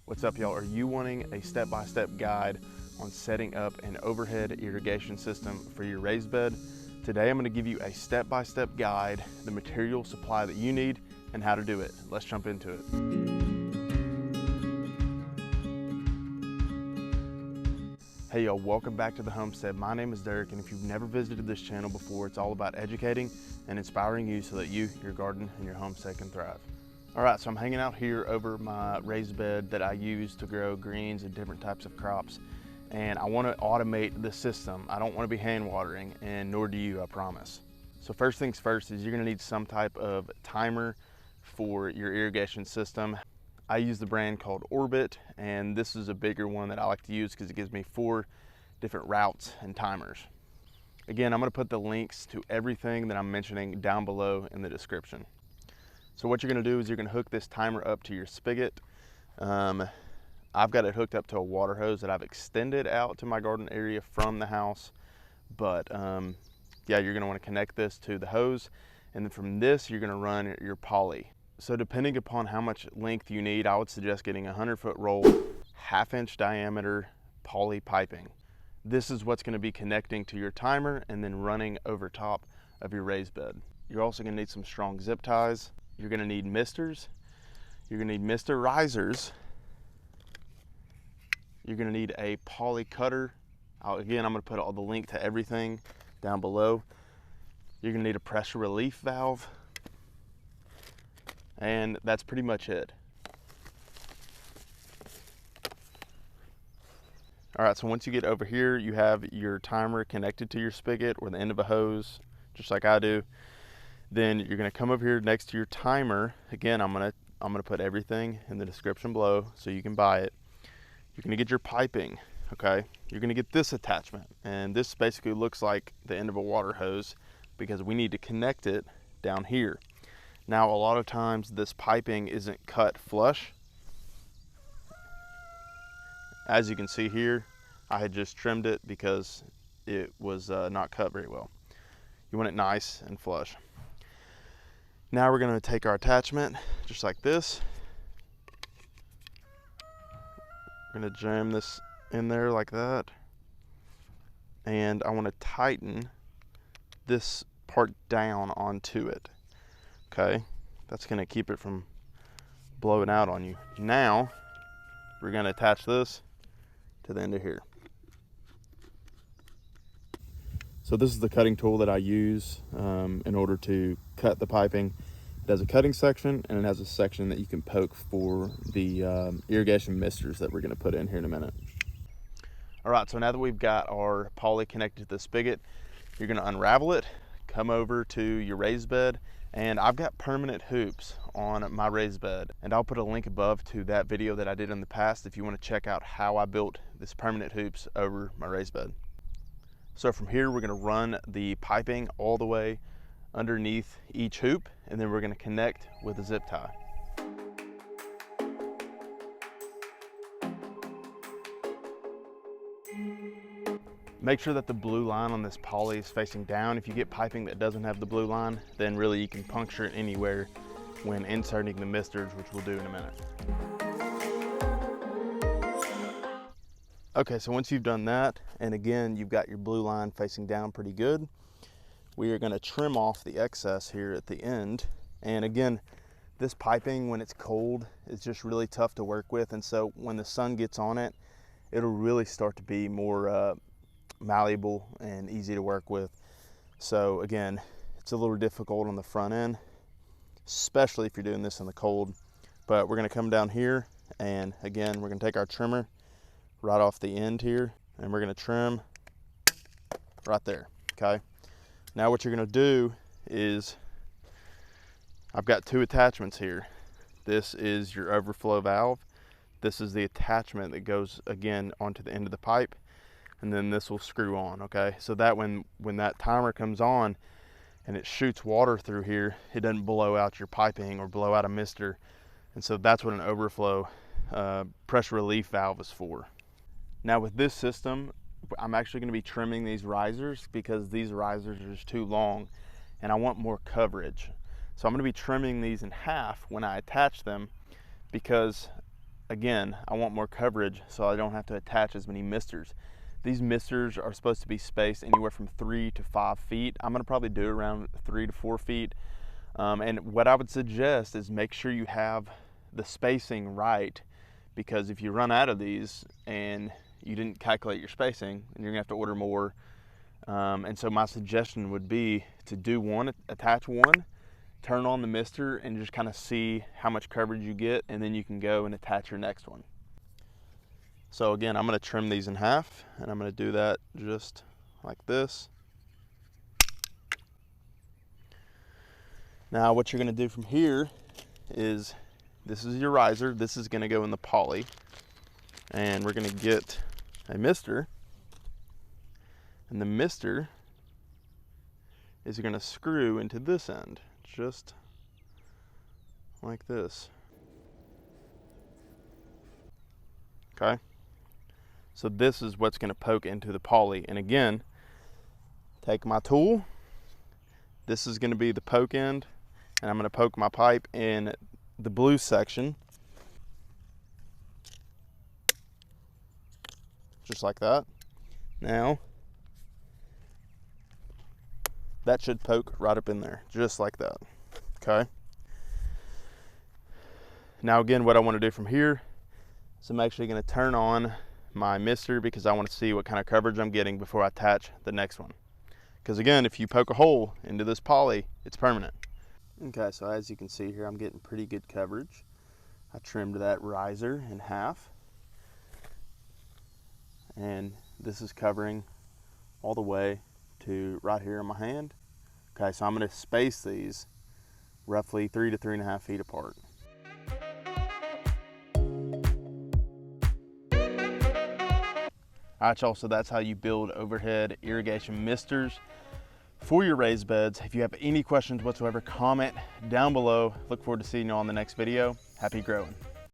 What's up, y'all? Are you wanting a step-by-step guide on setting up an overhead irrigation system for your raised bed? Today I'm going to give you a step-by-step guide, the material supply that you need, and how to do it. Let's jump into it. Hey y'all, welcome back to the Homestead. My name is Derek, and if you've never visited this channel before, it's all about educating and inspiring you so that you, your garden, and your homestead can thrive. All right, so I'm hanging out here over my raised bed that I use to grow greens and different types of crops. And I want to automate the system. I don't want to be hand watering, and nor do you, I promise. So first things first is you're going to need some type of timer for your irrigation system. I use the brand called Orbit, and this is a bigger one that I like to use because it gives me 4 different routes and timers. Again, I'm going to put the links to everything that I'm mentioning down below in the description. So what you're going to do is you're going to hook this timer up to your spigot. I've got it hooked up to a water hose that I've extended out to my garden area from the house. But yeah, you're going to want to connect this to the hose, and then from this you're going to run your poly. So depending upon how much length you need, I would suggest getting a 100-foot roll, 1/2-inch diameter poly piping. This is what's going to be connecting to your timer and then running over top of your raised bed. You're also going to need some strong zip ties. You're going to need misters. You're going to need mister risers. You're going to need a poly cutter. Again, I'm going to put all the link to everything down below. You're going to need a pressure relief valve. And that's pretty much it. All right, so once you get over here, you have your timer connected to your spigot or the end of a hose, just like I do. Then you're going to come over here next to your timer. Again, I'm going to put everything in the description below so you can buy it. You're going to get your piping, okay? You're going to get this attachment, and this basically looks like the end of a water hose because we need to connect it down here. Now, a lot of times this piping isn't cut flush. As you can see here, I had just trimmed it because it was not cut very well. You want it nice and flush. Now we're going to take our attachment just like this. We're going to jam this in there like that. And I want to tighten this part down onto it. Okay, that's going to keep it from blowing out on you. Now we're going to attach this to the end of here. So this is the cutting tool that I use in order to cut the piping. It has a cutting section, and it has a section that you can poke for the irrigation misters that we're going to put in here in a minute. All right, so now that we've got our poly connected to the spigot, you're going to unravel it, come over to your raised bed, and I've got permanent hoops on my raised bed, and I'll put a link above to that video that I did in the past if you want to check out how I built this permanent hoops over my raised bed. So from here, we're going to run the piping all the way underneath each hoop, and then we're going to connect with a zip tie. Make sure that the blue line on this poly is facing down. If you get piping that doesn't have the blue line, then really you can puncture it anywhere when inserting the misters, which we'll do in a minute. Okay, so once you've done that, and again, you've got your blue line facing down pretty good, we are going to trim off the excess here at the end. And again, this piping, when it's cold, is just really tough to work with. And so when the sun gets on it, it'll really start to be more malleable and easy to work with. So again, it's a little difficult on the front end, especially if you're doing this in the cold. But we're going to come down here, and again, we're going to take our trimmer right off the end here, and we're going to trim right there. Okay, now what you're going to do is, I've got 2 attachments here. This is your overflow valve. This is the attachment that goes again onto the end of the pipe, and then this will screw on. Okay, so that when that timer comes on and it shoots water through here, it doesn't blow out your piping or blow out a mister. And so that's what an overflow pressure relief valve is for. Now with this system, I'm actually going to be trimming these risers because these risers are just too long and I want more coverage. So I'm going to be trimming these in half when I attach them, because again, I want more coverage so I don't have to attach as many misters. These misters are supposed to be spaced anywhere from 3 to 5 feet. I'm gonna probably do around 3 to 4 feet. And what I would suggest is make sure you have the spacing right, because if you run out of these and you didn't calculate your spacing, then you're gonna have to order more. And so my suggestion would be to do one, attach one, turn on the mister, and just kind of see how much coverage you get, and then you can go and attach your next one. So again, I'm gonna trim these in half, and I'm gonna do that just like this. Now what you're gonna do from here is, this is your riser, this is gonna go in the poly, and we're gonna get a mister, and the mister is gonna screw into this end, just like this. Okay, so this is what's gonna poke into the poly, and again, take my tool, this is gonna be the poke end, and I'm gonna poke my pipe in the blue section, just like that. Now, that should poke right up in there, just like that, okay? Now again, what I wanna do from here is I'm actually gonna turn on my mister, because I wanna see what kind of coverage I'm getting before I attach the next one. Because again, if you poke a hole into this poly, it's permanent. Okay, so as you can see here, I'm getting pretty good coverage. I trimmed that riser in half, and this is covering all the way to right here in my hand. Okay, so I'm gonna space these roughly 3 to 3.5 feet apart. All right, y'all, so that's how you build overhead irrigation misters for your raised beds. If you have any questions whatsoever, comment down below. Look forward to seeing you on the next video. Happy growing.